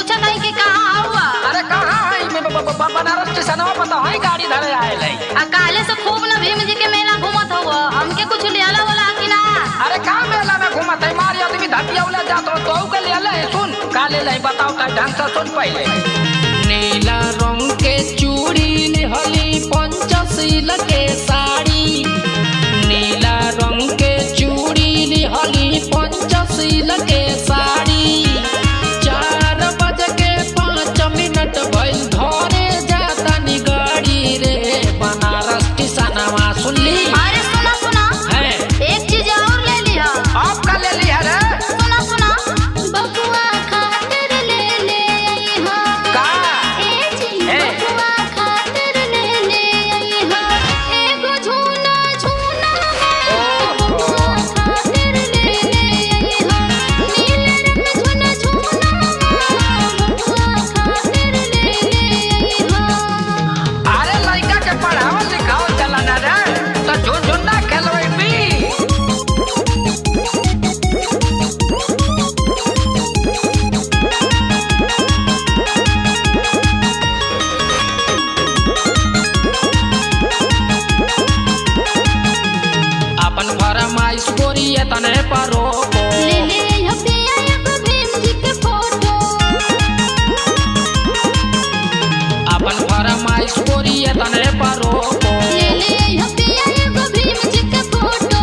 पूछा नहीं कि कहाँ हुआ। अरे कहाँ है बनारस स्टेशन पता है गाड़ी धरे आए काले से खूब न भीम जी के मेला घूमत हुआ हमके कुछ लियाला वाला कि ना। अरे कहाँ मेला में घूमत है मार आदमी धतिया वाला जात हो तो के ले ले सुन का ले ले बताओ का ढंग से सुन पहले। नीला रंग के चूड़ी लिहली पंचशील के साड़ी नीला रंग के चूड़ी लिहली पंचशील के साड़ी 4 बज के 5 मिनट भइल धरे जाता नी गाड़ी रे बनारस स्टेशनवा सुनली। अरे सुना सुना एक चीज और ले लिया। आप का ले लिया रे सुना सुना बबुआ खातिर ले ले आई हो का ए जी बबुआ खातिर ले ले आई हो एगो झूना झूना बबुआ खातिर ले ले आई हो नीले रंग झूना झूना बबुआ खातिर ले ले आई हो। अरे लड़का के पढ़ावल लिखावल चला ना रे तो झुनझुना खेलवे भी अपन फरमाइश गोरिए तने परो ले ले आई पिया एगो भीम जी के फोटो अपन फरमाइश गोरिए तने परो ले ले आई पिया एगो भीम जी के फोटो।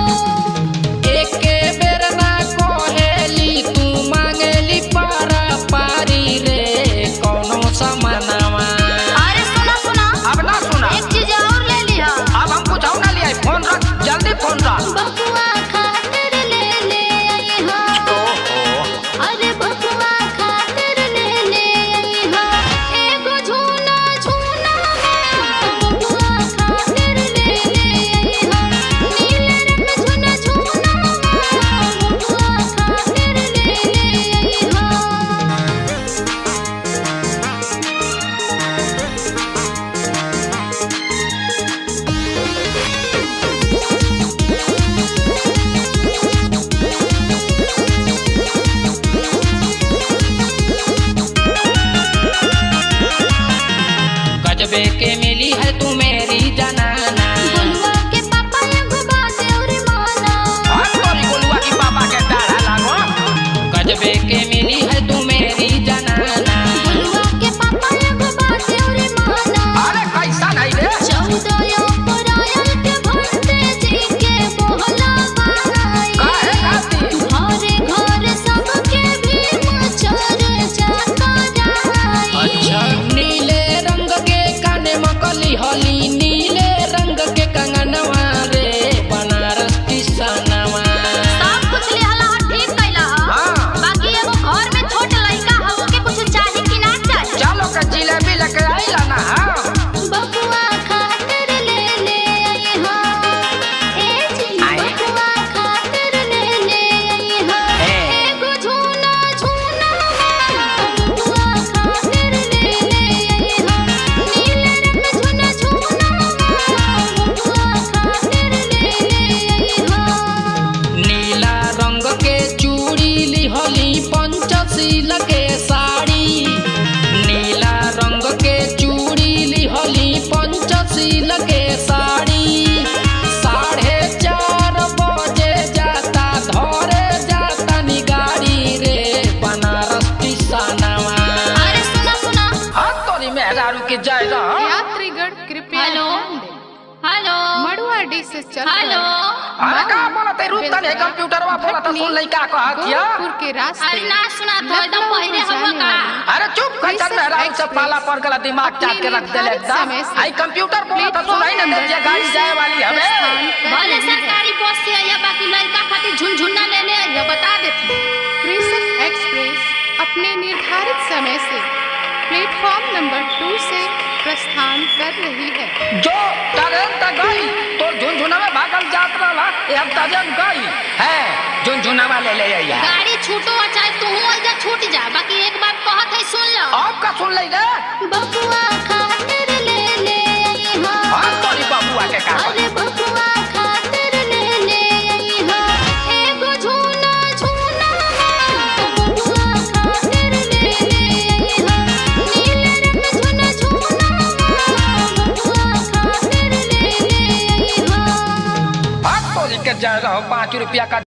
एके बेर ना कोहेली तू मांगेली पारा पारी रे कोनो समानवा। अरे सुना सुना अब ना सुना एक चीज और ले लिया। अब हम कुछ और ना लिया फोन रख जल्दी फोन रख। बबुआ खातिर ले ले आई हो अरे बबुआ खातिर ले ले आई हो एगो झूना झूना बबुआ खातिर ले ले आई हो नीले रंग झूना झूना बबुआ खातिर ले ले आई हो। गजबे के मिली है तू मेरी जनाना गोलुआ के पापा एगो बात और माना और तोरी गोलुआ की पापा के डाढ़ा लागो गजबे के मिली है तू मेरी जनाना। गोलुआ के पापा एगो बात और माना अरे कैसा नहीं रे 14 अप्रैल के भंते जी के मोहला बनाई काहे खाती घरे घर सबके भीम चर्चा कराई। अच्छा नीले रंग के काने मकली हली नीले रंग के कंगनवा रे बनारस स्टेशनवा। सब कुछ लिहला ठीक कैला हाँ। बाकी एगो घर में छोट लड़का हो के कुछ चाहिए कि ना चाहिए। चलो के जिलेबी लेके आइला ना बबुआ खातिर ले ले आई हो ए जी बबुआ खातिर ले ले आई हो एगो झूना झूना बबुआ खातिर ले ले आई हो नीले रंग झूना झूना बबुआ खातिर ले ले आई हो। नीला रंग के चूड़ी लिहली पंचशील के साड़ी नीला रंग के चूड़ी लिहली पंचशील के साड़ी 4:30 बजे जाता धरे जाता नी गाड़ी रे बनारस स्टेशनवा। अरे सुना सुना हाँ तोरी मेहरारू के जाए रहा यात्रीगण कृपया हेलो ध्यान दें। हेलो मड़ुआडी से चल हेलो अरे का बोलते रुतन है कंप्यूटरवा बोलता सुन लई का कहतिया। गोरखपुर के रास्ते अरे ना सुना तो एकदम पहले हम का अरे चुप खचर मेहरारू से पाला पर गला दिमाग चाट के रख देले एकदम आई कंप्यूटर बोलता सुनाई ना दे गाड़ी जाए वाली हमें। भले सरकारी बस से या बाकी लड़का खातिर झुनझुना ले ले या बता देती। कृषक एक्सप्रेस अपने निर्धारित समय से प्लेटफॉर्म नंबर 2 से प्रस्थान कर रही है। जो ट्रेन तक गई तो झुनझुना में भागल जात रहा एक दर्जन गई है झुनझुना ले ले आइया। गाड़ी छूटो चाहे तू आइजा छूट जा बाकी एक बात कहत है सुन लो। आपका सुन लई रे बबुआ खातिर ले ले आई हो हाँ तोरी बबुआ के का अरे बबुआ खातिर ले ले आई हो एगो झूना झूना बबुआ खातिर ले ले आई रहो 5 रुपया का